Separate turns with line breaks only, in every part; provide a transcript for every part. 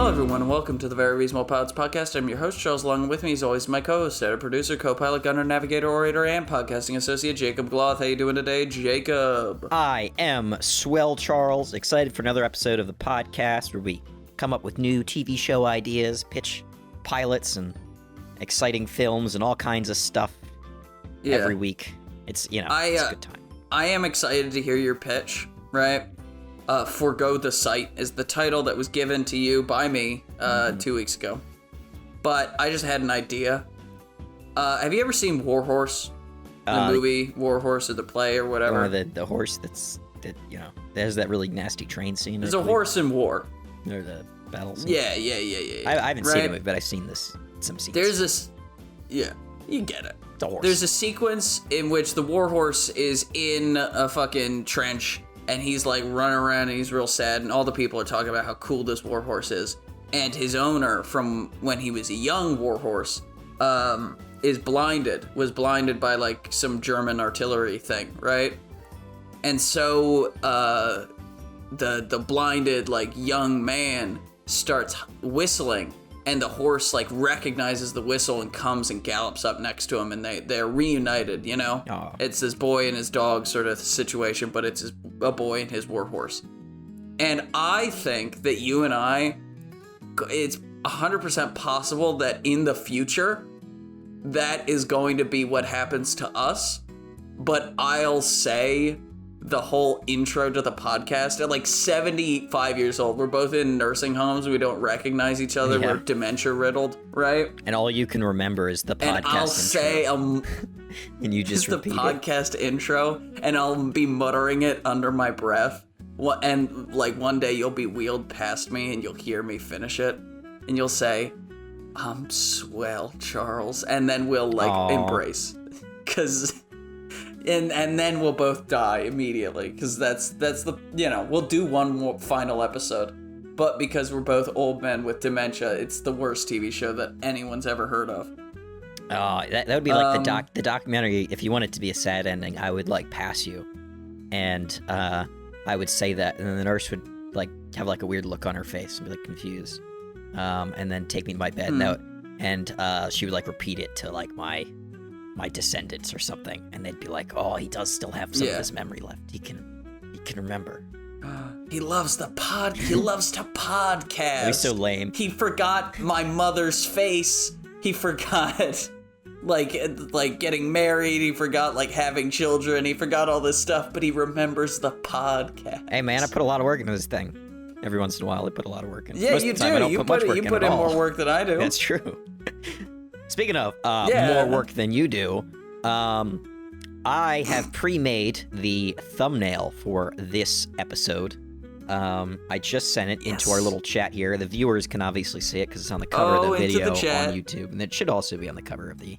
Hello, everyone, and welcome to the Very Reasonable Pilots Podcast. I'm your host, Charles. Along with me, as always, my co-host, editor, producer, co-pilot, gunner, navigator, orator, and podcasting associate, Jacob Gloth. How you doing today, Jacob?
I am Swell Charles, excited for another episode of the podcast where we come up with new TV show ideas, pitch pilots, and exciting films, and all kinds of stuff every week. It's, it's a good time.
I am excited to hear your pitch, right? Forgo the Sight is the title that was given to you by me 2 weeks ago. But I just had an idea. Have you ever seen War Horse? The movie War Horse or the play or whatever?
The horse that there's that really nasty train scene.
There's a horse in war.
Or the battle scene.
Yeah.
I haven't seen it, but I've seen some scenes.
There's this... Yeah, you get it.
It's a horse.
There's a sequence in which the war horse is in a fucking trench and he's like running around and he's real sad and all the people are talking about how cool this war horse is. And his owner, from when he was a young war horse, was blinded by like some German artillery thing, right? And so the blinded like young man starts whistling, and the horse like recognizes the whistle and comes and gallops up next to him, and they're reunited, you know?
Aww.
It's this boy and his dog sort of situation, but it's a boy and his war horse. And I think that you and I, it's 100% possible that in the future, that is going to be what happens to us, but I'll say the whole intro to the podcast at like 75 years old. We're both in nursing homes. We don't recognize each other. Yeah. We're dementia riddled, right?
And all you can remember is the podcast
and I'll
intro.
Say,
and you just repeat
the podcast intro, and I'll be muttering it under my breath. And like one day you'll be wheeled past me and you'll hear me finish it, and you'll say, "I'm swell, Charles," and then we'll like embrace, because. And then we'll both die immediately, because that's the, we'll do one more final episode, but because we're both old men with dementia, it's the worst TV show that anyone's ever heard of.
Oh, that would be like the documentary. If you want it to be a sad ending, I would like pass you, and I would say that, and then the nurse would like have like a weird look on her face and be like confused, and then take me to my bed, and she would like repeat it to like my descendants or something, and they'd be like, "Oh, he does still have some of his memory left. He can remember.
He loves the pod. He loves to podcast.
He's so lame.
He forgot my mother's face. He forgot like getting married. He forgot like having children. He forgot all this stuff, but he remembers the podcast."
Hey man, I put a lot of work into this thing. Every once in a while, I put a lot of work in.
Yeah, you do. You put in more work than I do.
That's true. Speaking of more work than you do, I have pre-made the thumbnail for this episode. I just sent it into our little chat here. The viewers can obviously see it because it's on the cover of the video on YouTube, and it should also be on the cover of the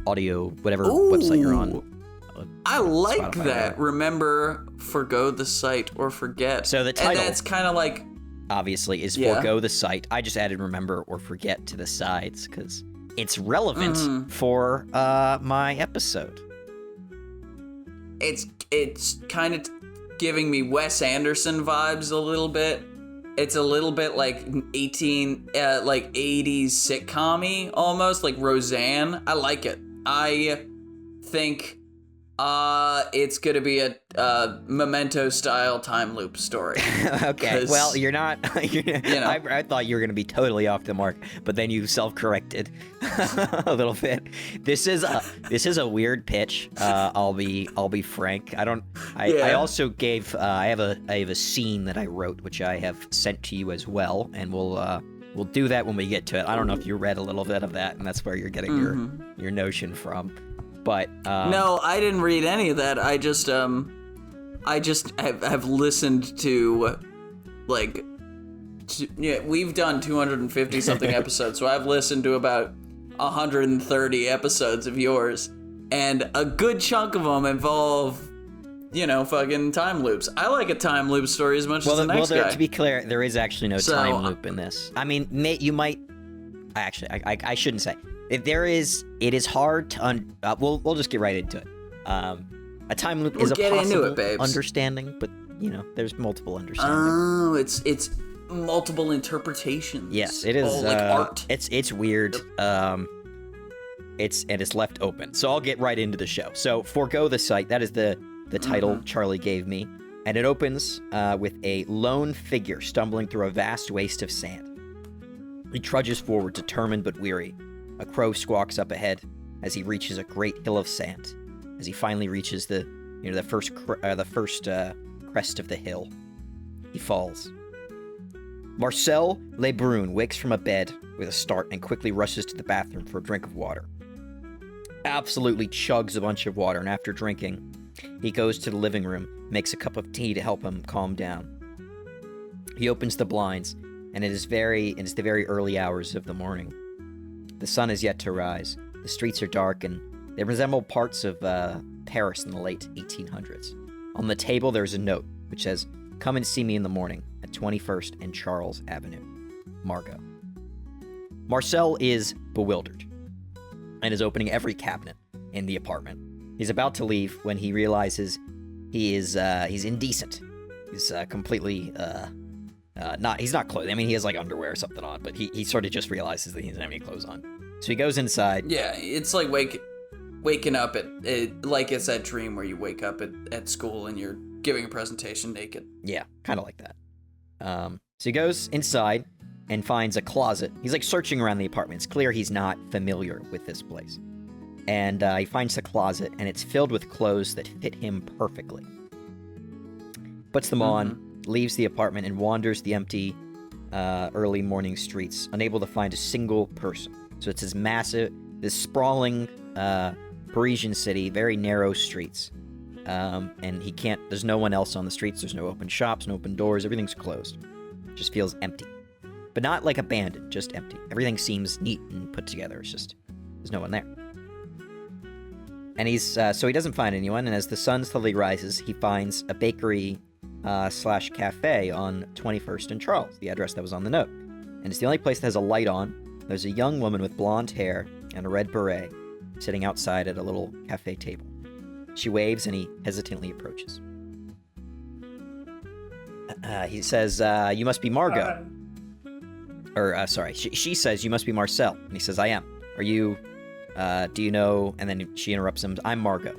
audio, whatever website you're on.
I like
Spotify,
that. Remember, forgo the sight or forget.
So the title,
and that's kind of like,
obviously, is Forgo the Sight. I just added remember or forget to the sides because it's relevant for my episode.
It's kind of giving me Wes Anderson vibes a little bit. It's a little bit like 80s sitcom-y almost, like Roseanne. I like it. I think it's gonna be a Memento-style time loop story.
Okay, well, you're not. I thought you were gonna be totally off the mark, but then you self-corrected a little bit. This is a weird pitch. I'll be frank. I also gave. I have a scene that I wrote, which I have sent to you as well, and we'll do that when we get to it. I don't know if you read a little bit of that, and that's where you're getting your notion from. But
no, I didn't read any of that. I just have listened to we've done 250 something episodes, so I've listened to about 130 episodes of yours, and a good chunk of them involve fucking time loops. I like a time loop story as much as the next guy.
To be clear, there is actually no time loop in this. I mean, you might. Actually, I shouldn't say. It is hard to we'll just get right into it. A time loop is a possible understanding, but there's multiple understandings.
Oh, multiple interpretations.
Yes, it is.
Like art.
It's weird. It's left open. So I'll get right into the show. So Forgo the Sight. That is the title Charlie gave me, and it opens with a lone figure stumbling through a vast waste of sand. He trudges forward, determined but weary. A crow squawks up ahead as he reaches a great hill of sand. As he finally reaches the first crest of the hill, he falls. Marcel Lebrun wakes from a bed with a start and quickly rushes to the bathroom for a drink of water. Absolutely chugs a bunch of water, and after drinking, he goes to the living room, makes a cup of tea to help him calm down. He opens the blinds, and it is the very early hours of the morning. The sun is yet to rise. The streets are dark, and they resemble parts of Paris in the late 1800s. On the table, there's a note which says, "Come and see me in the morning at 21st and Charles Avenue. Margot." Marcel is bewildered and is opening every cabinet in the apartment. He's about to leave when he realizes he's indecent. He's completely he's not clothed. I mean, he has like underwear or something on, but he sort of just realizes that he doesn't have any clothes on. So he goes inside.
Yeah, it's like waking up like it's that dream where you wake up at school and you're giving a presentation naked.
Yeah, kind of like that. So he goes inside and finds a closet. He's like searching around the apartment. It's clear he's not familiar with this place. And he finds the closet, and it's filled with clothes that fit him perfectly. Puts them on, leaves the apartment, and wanders the empty early morning streets, unable to find a single person. So it's this sprawling Parisian city, very narrow streets. And there's no one else on the streets. There's no open shops, no open doors. Everything's closed. It just feels empty. But not like abandoned, just empty. Everything seems neat and put together. It's just, there's no one there. And so he doesn't find anyone, and as the sun slowly rises, he finds a bakery / cafe on 21st and Charles, the address that was on the note. And it's the only place that has a light on. There's a young woman with blonde hair and a red beret sitting outside at a little cafe table. She waves, and he hesitantly approaches. He says, "You must be Margot." She says, "You must be Marcel." And he says, "I am. Are you, do you know?" And then she interrupts him, "I'm Margot.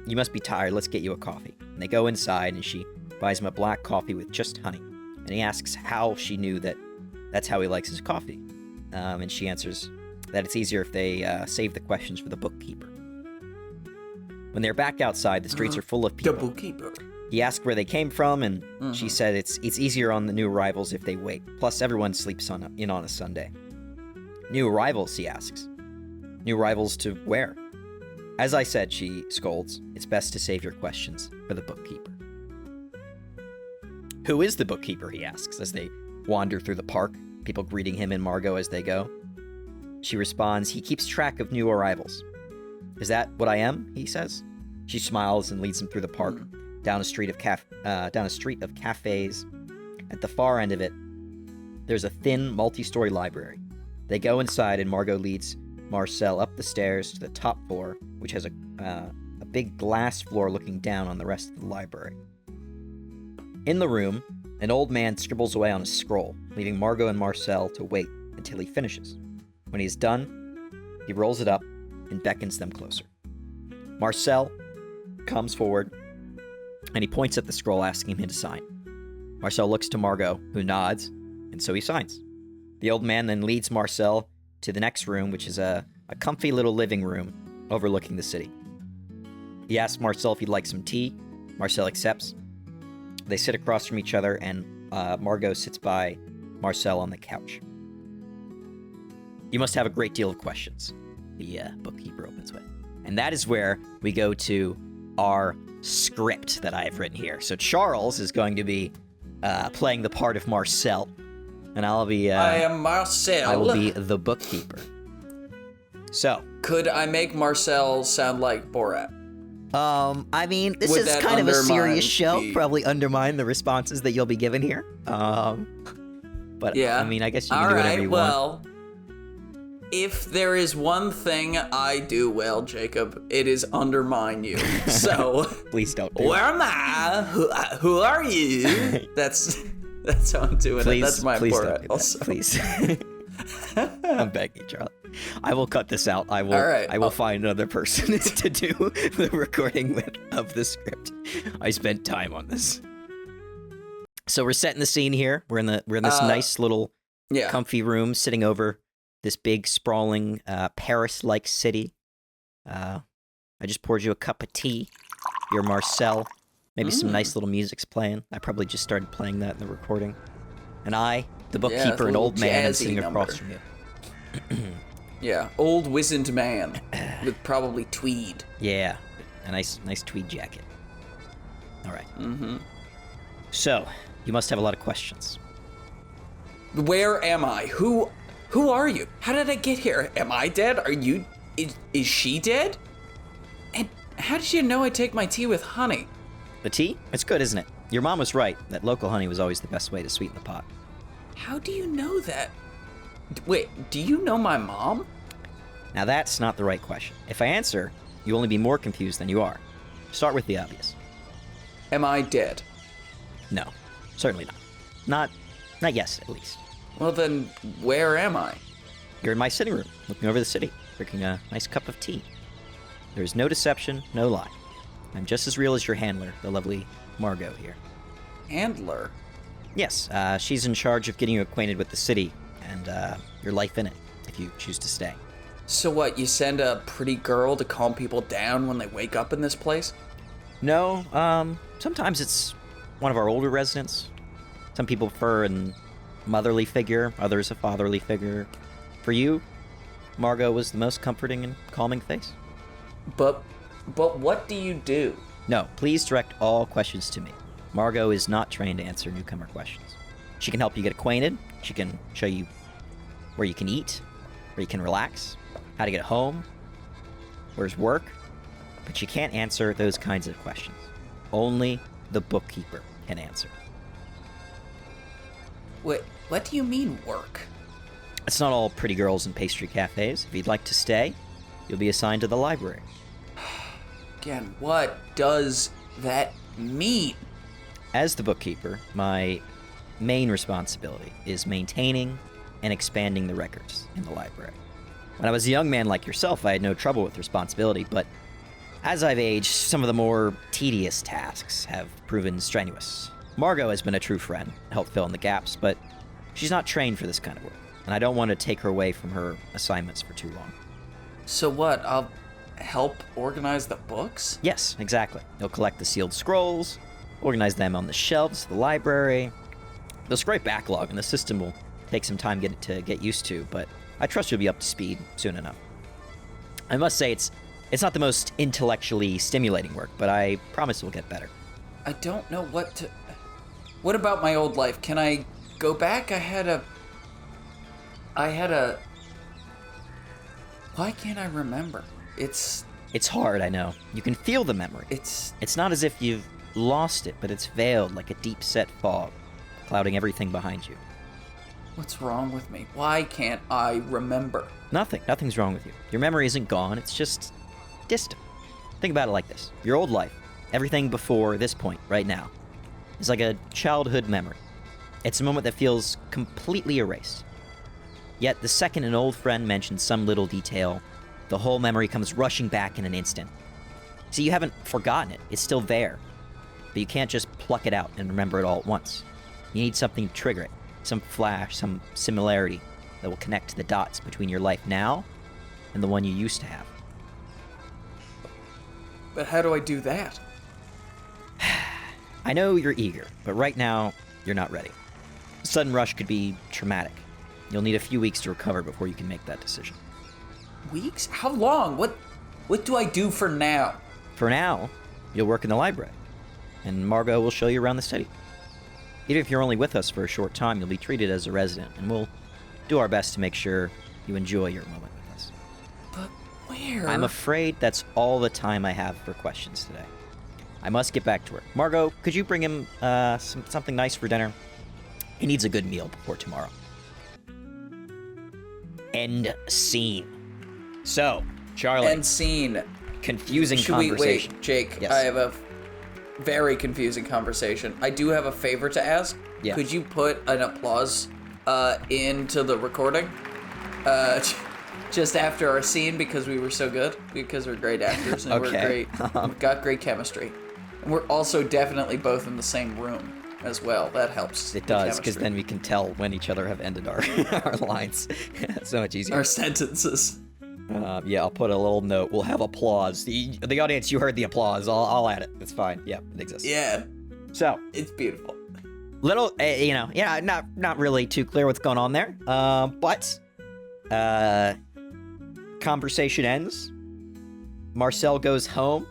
You must be tired. Let's get you a coffee." And they go inside, and she buys him a black coffee with just honey. And he asks how she knew that's how he likes his coffee. And she answers that it's easier if they save the questions for the bookkeeper. When they're back outside, the streets are full of people.
The bookkeeper.
He asked where they came from, and she said it's easier on the new arrivals if they wait. Plus, everyone sleeps in on a Sunday. New arrivals, he asks. New arrivals to where? As I said, she scolds, it's best to save your questions for the bookkeeper. Who is the bookkeeper, he asks, as they wander through the park, people greeting him and Margot as they go. She responds, he keeps track of new arrivals. Is that what I am? He says. She smiles and leads him through the park, down a street of cafes. At the far end of it, there's a thin, multi-story library. They go inside, and Margot leads Marcel up the stairs to the top floor, which has a big glass floor looking down on the rest of the library. In the room, an old man scribbles away on a scroll, leaving Margot and Marcel to wait until he finishes. When he's done, he rolls it up and beckons them closer. Marcel comes forward, and he points at the scroll, asking him to sign. Marcel looks to Margot, who nods, and so he signs. The old man then leads Marcel to the next room, which is a comfy little living room overlooking the city. He asks Marcel if he'd like some tea. Marcel accepts. They sit across from each other, and Margot sits by Marcel on the couch. You must have a great deal of questions, the bookkeeper opens with. And that is where we go to our script that I have written here. So Charles is going to be playing the part of Marcel, and I'll be...
I am Marcel.
I will be the bookkeeper. So...
Could I make Marcel sound like Borat?
I mean, this is kind of a serious show. Probably undermine the responses that you'll be given here. But, yeah. I mean, I guess you can do whatever you want.
If there is one thing I do well, Jacob, it is undermine you. So...
Please don't do
Where am I? Who are you? That's... That's how I'm doing
please,
it. That's my
please
Borat
don't do that.
also.
Please. I'm begging you, Charlie. I will cut this out. I will.
All right.
I will find another person to do the recording of the script. I spent time on this. So we're setting the scene here. We're in this nice little comfy room, sitting over this big sprawling Paris-like city. I just poured you a cup of tea. You're Marcel. Maybe some nice little music's playing. I probably just started playing that in the recording. And I, the bookkeeper, an old man, am sitting across from you.
Yeah, old wizened man with probably tweed.
Yeah, a nice tweed jacket. All right. Mm-hmm. So, you must have a lot of questions.
Where am I? Who are you? How did I get here? Am I dead? Are you? Is she dead? And how did you know I take my tea with honey?
The tea? It's good, isn't it? Your mom was right, that local honey was always the best way to sweeten the pot.
How do you know that? Wait, do you know my mom?
Now that's not the right question. If I answer, you'll only be more confused than you are. Start with the obvious.
Am I dead?
No, certainly not. Not yes, at least.
Well then, where am I?
You're in my sitting room, looking over the city, drinking a nice cup of tea. There's no deception, no lie. I'm just as real as your handler, the lovely Margot here.
Handler?
Yes, she's in charge of getting you acquainted with the city and your life in it, if you choose to stay.
So what, you send a pretty girl to calm people down when they wake up in this place?
No, sometimes it's one of our older residents. Some people prefer a motherly figure, others a fatherly figure. For you, Margot was the most comforting and calming face.
But what do you do?
No, please direct all questions to me. Margot is not trained to answer newcomer questions. She can help you get acquainted. She can show you where you can eat, where you can relax, how to get home, where's work. But she can't answer those kinds of questions. Only the bookkeeper can answer.
What do you mean, work?
It's not all pretty girls and pastry cafes. If you'd like to stay, you'll be assigned to the library.
Again, what does that mean?
As the bookkeeper, my main responsibility is maintaining and expanding the records in the library. When I was a young man like yourself, I had no trouble with responsibility, but as I've aged, some of the more tedious tasks have proven strenuous. Margot has been a true friend, helped fill in the gaps, but she's not trained for this kind of work, and I don't want to take her away from her assignments for too long.
So what, I'll help organize the books?
Yes, exactly. You'll collect the sealed scrolls, organize them on the shelves of the library. There's a great backlog, and the system will take some time to get used to, but I trust you'll be up to speed soon enough. I must say, it's not the most intellectually stimulating work, but I promise it will get better.
I don't know what to... What about my old life? Can I go back? I had a... Why can't I remember? It's
hard, I know. You can feel the memory. It's not as if you've lost it, but it's veiled like a deep-set fog, clouding everything behind you.
What's wrong with me? Why can't I remember?
Nothing's wrong with you. Your memory isn't gone, it's just distant. Think about it like this. Your old life, everything before this point, right now, is like a childhood memory. It's a moment that feels completely erased. Yet the second an old friend mentions some little detail, the whole memory comes rushing back in an instant. See, you haven't forgotten it. It's still there. But you can't just pluck it out and remember it all at once. You need something to trigger it. Some flash, some similarity that will connect the dots between your life now and the one you used to have.
But how do I do that?
I know you're eager, but right now, you're not ready. A sudden rush could be traumatic. You'll need a few weeks to recover before you can make that decision.
Weeks? How long? What do I do for now?
For now, you'll work in the library, and Margot will show you around the city. Even if you're only with us for a short time, you'll be treated as a resident, and we'll do our best to make sure you enjoy your moment with us.
But where?
I'm afraid that's all the time I have for questions today. I must get back to work. Margot, could you bring him something nice for dinner? He needs a good meal before tomorrow. End scene. So, Charlie.
End scene.
Confusing conversation.
Wait, Jake,
yes.
I have a very confusing conversation. I do have a favor to ask.
Yeah.
Could you put an applause into the recording? Just after our scene, because we were so good, because we're great actors and we've got great chemistry. And we're also definitely both in the same room as well. That helps.
It does, because then we can tell when each other have ended our our lines. It's so much easier.
Our sentences.
Yeah, I'll put a little note. We'll have applause. The audience, you heard the applause. I'll add it. It's fine. Yeah, it exists.
Yeah.
So
it's beautiful.
Little, not really too clear what's going on there. But conversation ends. Marcel goes home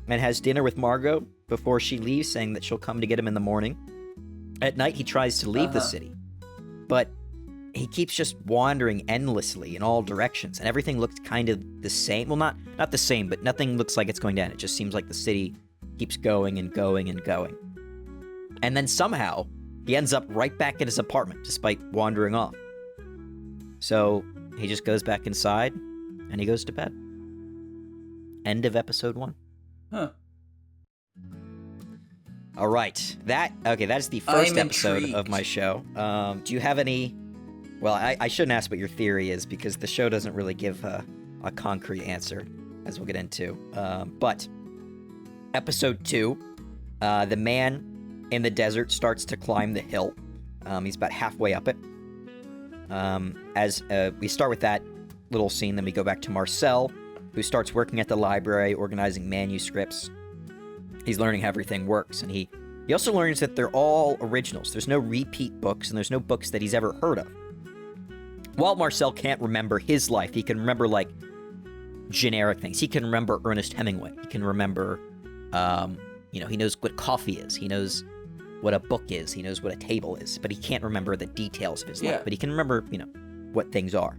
and has dinner with Margot before she leaves, saying that she'll come to get him in the morning. At night, he tries to leave the city, but he keeps just wandering endlessly in all directions, and everything looks kind of the same. Well, not the same, but nothing looks like it's going to end. It just seems like the city keeps going and going and going. And then somehow, he ends up right back in his apartment, despite wandering off. So, he just goes back inside, and he goes to bed. End of episode 1.
Huh.
All right. That's the first episode of my show. Do you have any... Well, I shouldn't ask what your theory is, because the show doesn't really give a concrete answer, as we'll get into. But episode 2, the man in the desert starts to climb the hill. He's about halfway up it. As we start with that little scene, then we go back to Marcel, who starts working at the library, organizing manuscripts. He's learning how everything works, and he also learns that they're all originals. There's no repeat books, and there's no books that he's ever heard of. While Marcel can't remember his life, he can remember, like, generic things. He can remember Ernest Hemingway. He can remember, he knows what coffee is. He knows what a book is. He knows what a table is. But he can't remember the details of his life. But he can remember, what things are.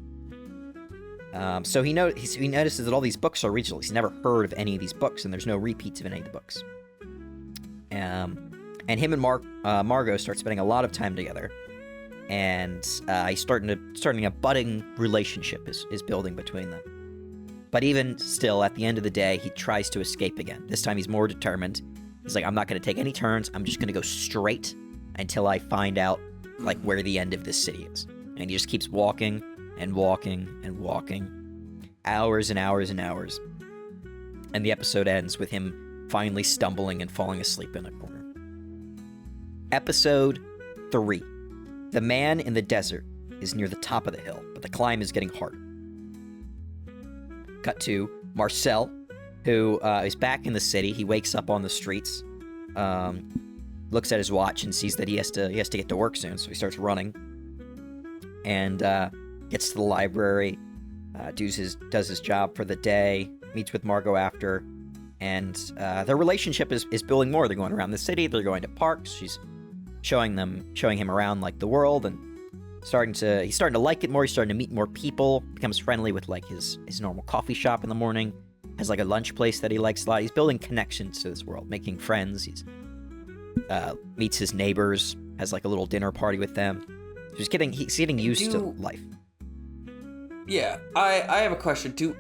So he notices that all these books are originals. He's never heard of any of these books, and there's no repeats of any of the books. And him and Margot start spending a lot of time together, and he's starting a budding relationship is building between them. But even still, at the end of the day, he tries to escape again. This time he's more determined. He's like, I'm not going to take any turns. I'm just going to go straight until I find out, like, where the end of this city is. And he just keeps walking and walking and walking, hours and hours and hours. And the episode ends with him finally stumbling and falling asleep in a corner. Episode 3. The man in the desert is near the top of the hill, but the climb is getting harder. Cut to Marcel, who is back in the city. He wakes up on the streets, looks at his watch and sees that he has to get to work soon, so he starts running, and gets to the library, does his job for the day, meets with Margot after, and their relationship is building more. They're going around the city, they're going to parks. She's showing him around, like, the world, and he's starting to like it more. He's starting to meet more people, becomes friendly with, like, his normal coffee shop in the morning, has, like, a lunch place that he likes a lot. He's building connections to this world, making friends. He's meets his neighbors, has, like, a little dinner party with them. He's getting used to life.
Yeah, I have a question. Do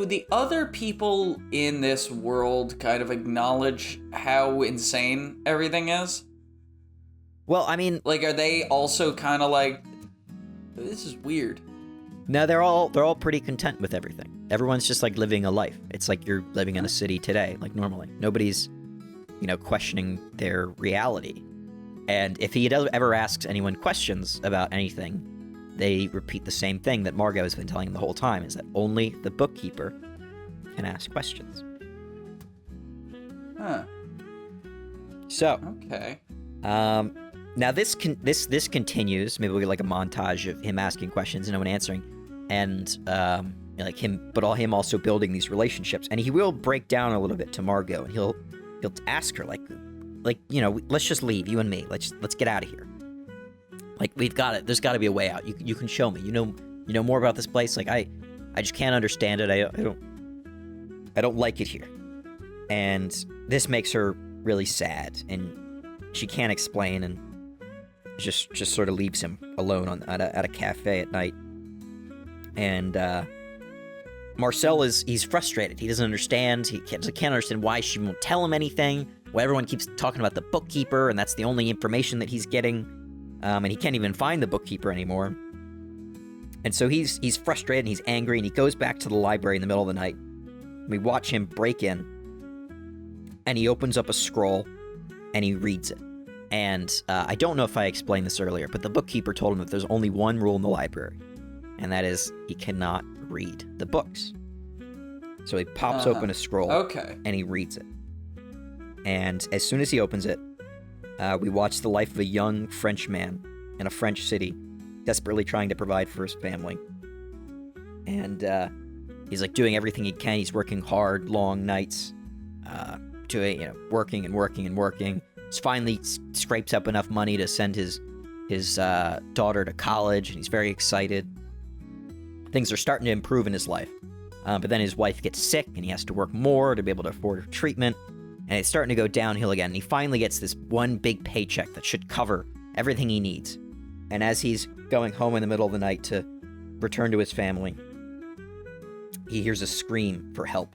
the other people in this world kind of acknowledge how insane everything is?
Well, I mean,
like, are they also kind of like, this is weird?
No, they're all pretty content with everything. Everyone's just, like, living a life. It's like you're living in a city today, like, normally. Nobody's, questioning their reality. And if he ever asks anyone questions about anything, they repeat the same thing that Margot has been telling him the whole time, is that only the bookkeeper can ask questions.
Huh.
So.
Okay.
Now this continues. Maybe we'll get, like, a montage of him asking questions and no one answering, and him also building these relationships. And he will break down a little bit to Margot, and he'll ask her, like let's just leave, you and me. Let's get out of here. Like, we've got it. There's got to be a way out. You can show me. You know more about this place. Like, I just can't understand it. I don't like it here. And this makes her really sad, and she can't explain, and just sort of leaves him alone at a cafe at night. And Marcel he's frustrated. He doesn't understand. He can't understand why she won't tell him anything. Well, everyone keeps talking about the bookkeeper, and that's the only information that he's getting, and he can't even find the bookkeeper anymore. And so he's frustrated and he's angry, and he goes back to the library in the middle of the night. We watch him break in, and he opens up a scroll, and he reads it. And I don't know if I explained this earlier, but the bookkeeper told him that there's only one rule in the library, and that is he cannot read the books. So he pops open a scroll, and he reads it. And as soon as he opens it, we watch the life of a young French man in a French city, desperately trying to provide for his family. And he's like doing everything he can. He's working hard, long nights, working and working and working. He's finally scrapes up enough money to send his daughter to college, and he's very excited. Things are starting to improve in his life. But then his wife gets sick, and he has to work more to be able to afford her treatment. And it's starting to go downhill again. And he finally gets this one big paycheck that should cover everything he needs. And as he's going home in the middle of the night to return to his family, he hears a scream for help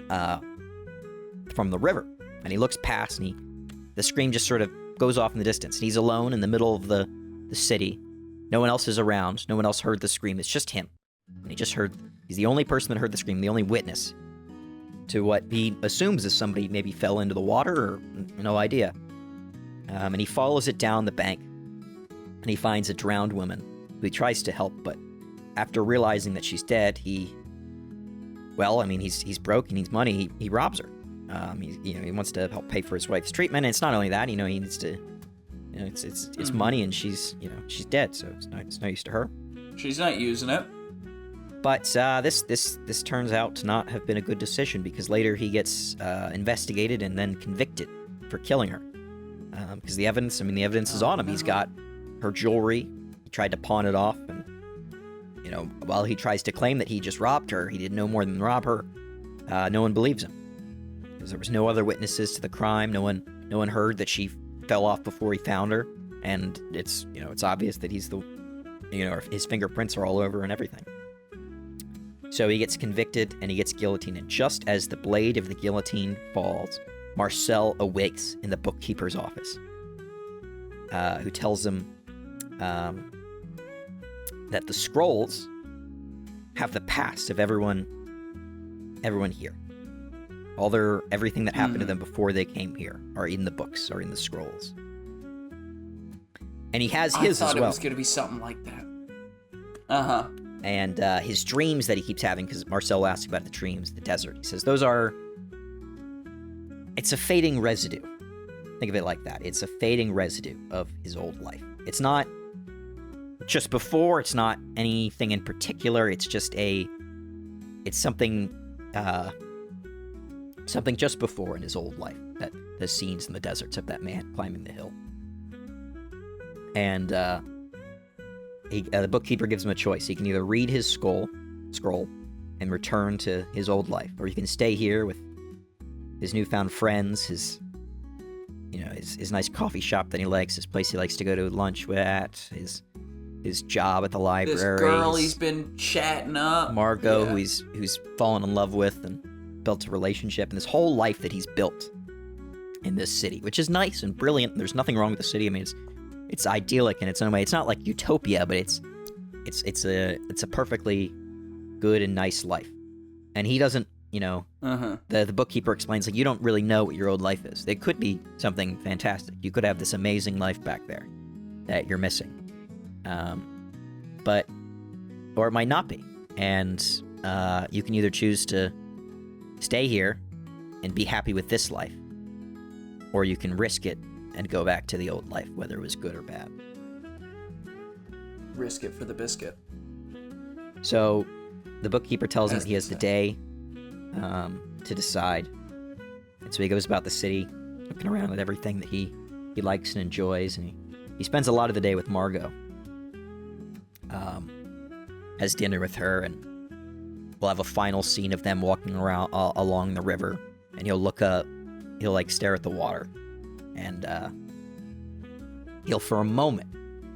from the river. And he looks past, and the scream just sort of goes off in the distance. And he's alone in the middle of the city. No one else is around. No one else heard the scream. It's just him. And he's the only person that heard the scream, the only witness to what he assumes is somebody maybe fell into the water, or no idea. And he follows it down the bank, and he finds a drowned woman who he tries to help, but after realizing that she's dead, he's broke, he needs money, he robs her. He wants to help pay for his wife's treatment, and it's not only that, he needs to, it's money, and she's dead, so it's no use to her.
She's not using it.
But this turns out to not have been a good decision, because later he gets investigated and then convicted for killing her. Because the evidence is on him. He's got her jewelry. He tried to pawn it off, and while he tries to claim that he just robbed her, he did no more than rob her. No one believes him, because there was no other witnesses to the crime. No one heard that she fell off before he found her, and it's obvious that he's his fingerprints are all over and everything. So he gets convicted, and he gets guillotined, and just as the blade of the guillotine falls, Marcel awakes in the bookkeeper's office, who tells him that the scrolls have the past of everyone here. Everything that happened to them before they came here are in the books, are in the scrolls. And he has his as well. I thought
it was going to be something like that. Uh-huh.
And his dreams that he keeps having, because Marcel asked about the dreams, the desert. He says it's a fading residue. Think of it like that. It's a fading residue of his old life. It's not just before, it's not anything in particular, it's just it's something just before in his old life, that the scenes in the deserts of that man climbing the hill. And the bookkeeper gives him a choice. He can either read his scroll and return to his old life, or he can stay here with his newfound friends, his nice coffee shop that he likes, his place he likes to go to lunch at, his job at the library,
this girl he's been chatting up,
Margot, who's fallen in love with and built a relationship, and this whole life that he's built in this city, which is nice and brilliant. There's nothing wrong with the city. I mean, it's idyllic in its own way. It's not like utopia, but it's a perfectly good and nice life. And he doesn't, the bookkeeper explains, like, you don't really know what your old life is. It could be something fantastic. You could have this amazing life back there that you're missing. Or it might not be. And you can either choose to stay here and be happy with this life, or you can risk it and go back to the old life, whether it was good or bad.
Risk it for the biscuit.
So the bookkeeper tells him that he has the day to decide. And so he goes about the city, looking around at everything that he likes and enjoys, and he spends a lot of the day with Margot. Has dinner with her, and we'll have a final scene of them walking around along the river, and he'll look up, he'll stare at the water, and he'll, for a moment,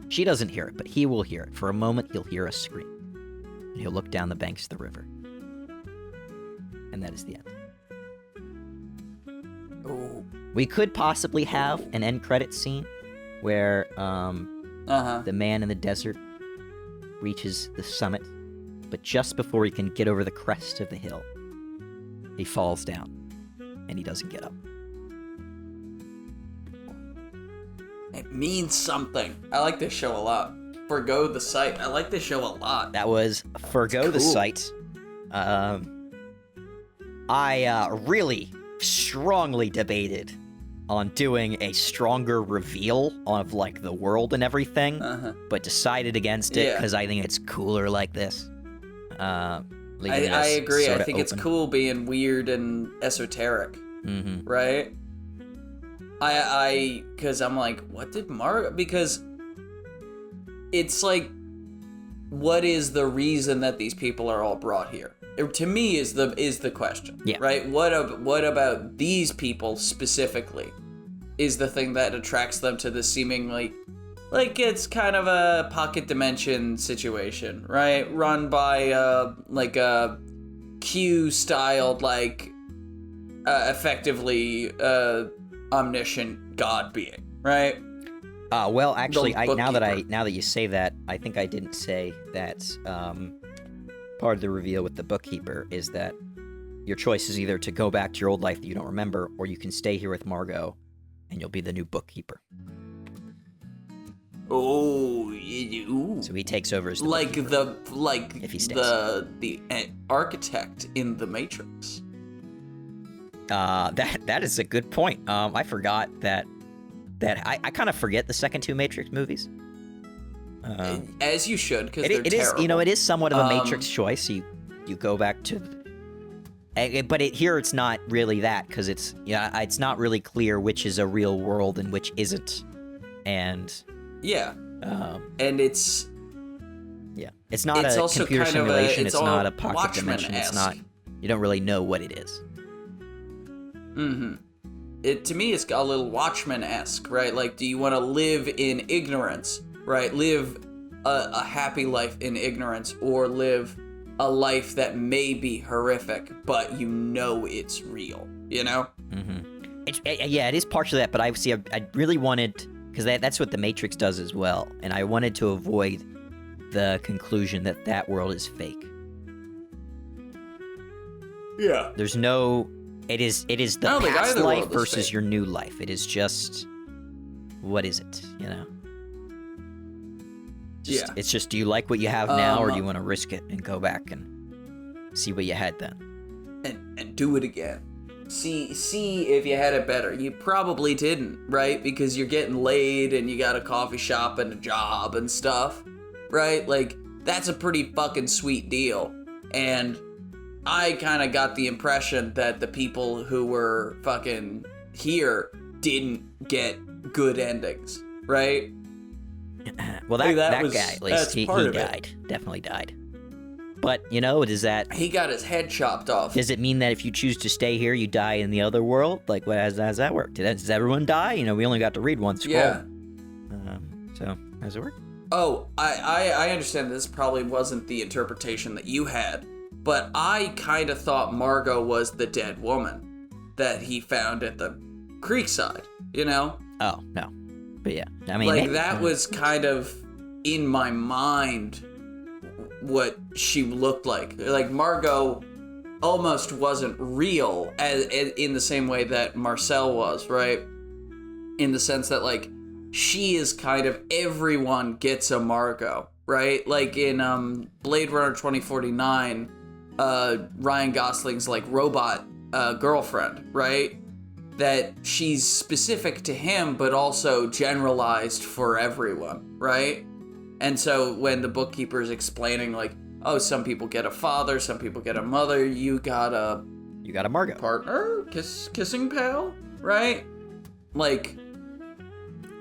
she doesn't hear it, but he will hear it. For a moment, he'll hear a scream, and he'll look down the banks of the river, and that is the end.
Oh,
We could possibly have an end credit scene where the man in the desert reaches the summit, but just before he can get over the crest of the hill, he falls down, and he doesn't get up.
It means something. I like this show a lot. Forgo the Sight. I like this show a lot.
That was Forgo the Sight. I really strongly debated on doing a stronger reveal of, like, the world and everything, but decided against it because I think it's cooler like this.
I agree. I think it's cool being weird and esoteric, right? Because I'm like, what did Margo... Because it's like, what is the reason that these people are all brought here? To me, is the question, right? What about these people specifically is the thing that attracts them to this seemingly, like, it's kind of a pocket dimension situation, right? Run by like a Q-styled, like, effectively omniscient god being, right?
Well, actually, now that you say that, I think I didn't say that. Part of the reveal with the Bookkeeper is that your choice is either to go back to your old life that you don't remember, or you can stay here with Margot, and you'll be the new Bookkeeper.
Oh,
so he takes over as the
Bookkeeper. If he stays. the architect in the Matrix.
That is a good point. I forgot that I kind of forget the second two Matrix movies.
As you should, because they're
terrible.
Is,
it is somewhat of a Matrix choice. You go back to, but here it's not really that, because it's not really clear which is a real world and which isn't, and
and it's
not a computer simulation. It's not a pocket
Watchmen-esque.
dimension. It's not. You don't really know what it is.
To me, it's a little Watchmen-esque, right? Like, do you want to live in ignorance? Right, live a happy life in ignorance, or live a life that may be horrific, but you know it's real, you know?
It is partially that, but I really wanted, because that's what the Matrix does as well, and I wanted to avoid the conclusion that world is fake.
Yeah.
There's no, it is the past life versus your new life. It is just, what is it, you know? It's just, do you like what you have now, or do you want to risk it and go back and see what you had then?
And do it again. See if you had it better. You probably didn't, right? Because you're getting laid and you got a coffee shop and a job and stuff, right? Like, that's a pretty fucking sweet deal. And I kind of got the impression that the people who were fucking here didn't get good endings, right?
Well, that guy, at least, he died. Definitely died. But, does that...
He got his head chopped off.
Does it mean that if you choose to stay here, you die in the other world? Like, how does that work? Does everyone die? We only got to read one scroll.
Yeah.
So, how does it work?
Oh, I understand this probably wasn't the interpretation that you had, but I kind of thought Margot was the dead woman that he found at the creekside,
Oh, no. But yeah,
that was kind of in my mind what she looked like. Like, Margot almost wasn't real in the same way that Marcel was, right? In the sense that, like, she is kind of, everyone gets a Margot, right? Like in Blade Runner 2049, Ryan Gosling's, like, robot girlfriend, right? That she's specific to him, but also generalized for everyone, right? And so when the Bookkeeper is explaining, like, oh, some people get a father, some people get a mother, you got a
Margot
partner, kissing pal, right? Like,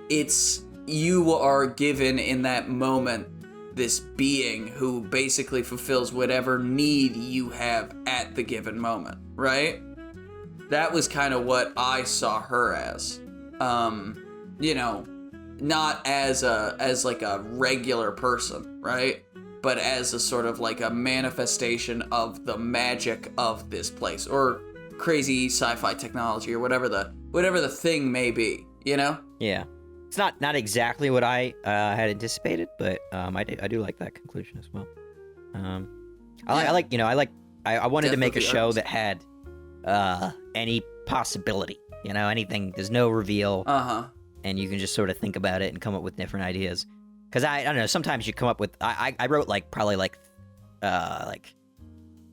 you are given in that moment this being who basically fulfills whatever need you have at the given moment, right? That was kind of what I saw her as. Not as like a regular person, right? But as a sort of like a manifestation of the magic of this place, or crazy sci-fi technology, or whatever the whatever the thing may be, you know?
Yeah. It's not exactly what I had anticipated, but I do like that conclusion as well. I wanted to make a show that had any possibility, anything. There's no reveal, and you can just sort of think about it and come up with different ideas. Because I don't know, sometimes you come up with I wrote probably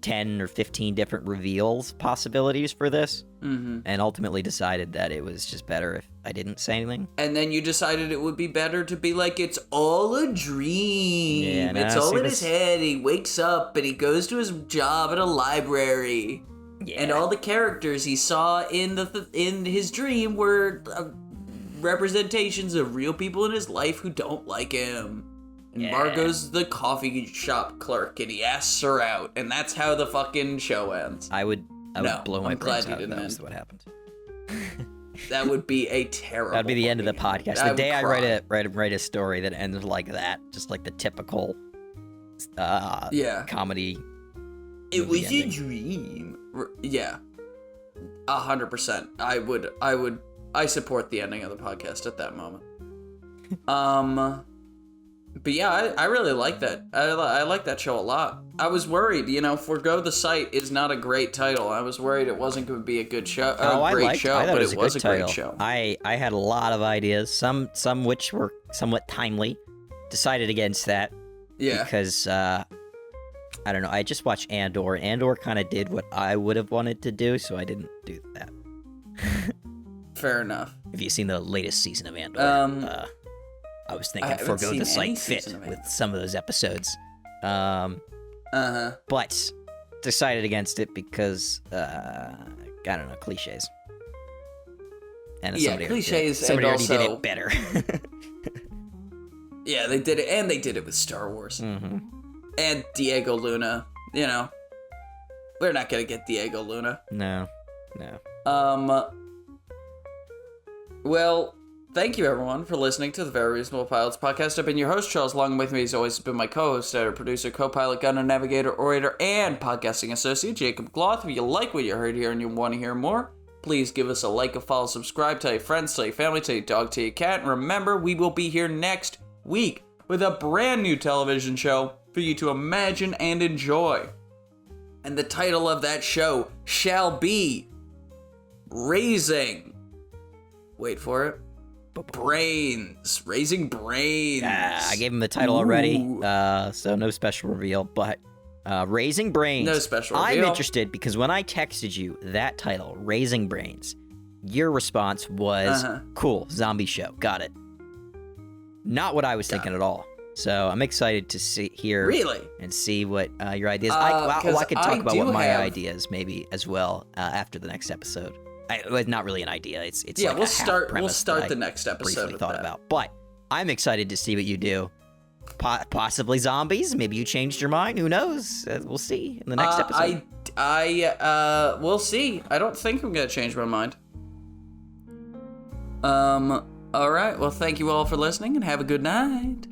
10 or 15 different reveals possibilities for this, and ultimately decided that it was just better if I didn't say anything.
And then you decided it would be better to be like, it's all a dream. It's all in his head. He wakes up and he goes to his job at a library. Yeah. And all the characters he saw in his dream were representations of real people in his life who don't like him. And Margot's the coffee shop clerk, and he asks her out, and that's how the fucking show ends.
I would blow my brains out if that was what happened.
That would be a terrible.
That'd be the end of the podcast. The day I write a story that ends like that, just like the typical comedy.
It was a dream. Yeah, 100%. I support the ending of the podcast at that moment. But yeah, I really like that. I like that show a lot. I was worried, Forgo the Sight is not a great title. I was worried it wasn't going to be a good show.
But it was a great show. I had a lot of ideas, some which were somewhat timely. Decided against that. Yeah. Because, I don't know, I just watched Andor. Andor kind of did what I would have wanted to do, so I didn't do that.
Fair enough.
Have you seen the latest season of Andor? I was thinking Forgo the Sight fit with some of those episodes. But decided against it because, I don't know, cliches. And
cliches.
Somebody already did it better.
Yeah, they did it, and they did it with Star Wars. Mm-hmm. And Diego Luna, We're not going to get Diego Luna.
No.
Well, thank you, everyone, for listening to the Very Reasonable Pilots podcast. I've been your host, Charles. Along with me, has always been my co-host, editor, producer, co-pilot, gunner, navigator, orator, and podcasting associate, Jacob Gloth. If you like what you heard here and you want to hear more, please give us a like, a follow, subscribe, tell your friends, tell your family, tell your dog, tell your cat. And remember, we will be here next week with a brand new television show for you to imagine and enjoy. And the title of that show shall be Raising. Wait for it. Brains. Raising Brains.
I gave him the title already, so no special reveal, but Raising Brains.
No special reveal.
I'm interested because when I texted you that title, Raising Brains, your response was, cool, zombie show, got it. Not what I was thinking at all. So I'm excited to hear and see what your ideas. I could talk about what my ideas maybe as well after the next episode. It's not really an idea. It's like
we'll start the next episode.
Briefly thought about, but I'm excited to see what you do. Possibly zombies. Maybe you changed your mind. Who knows? We'll see in the next episode.
We'll see. I don't think I'm gonna change my mind. All right. Well, thank you all for listening, and have a good night.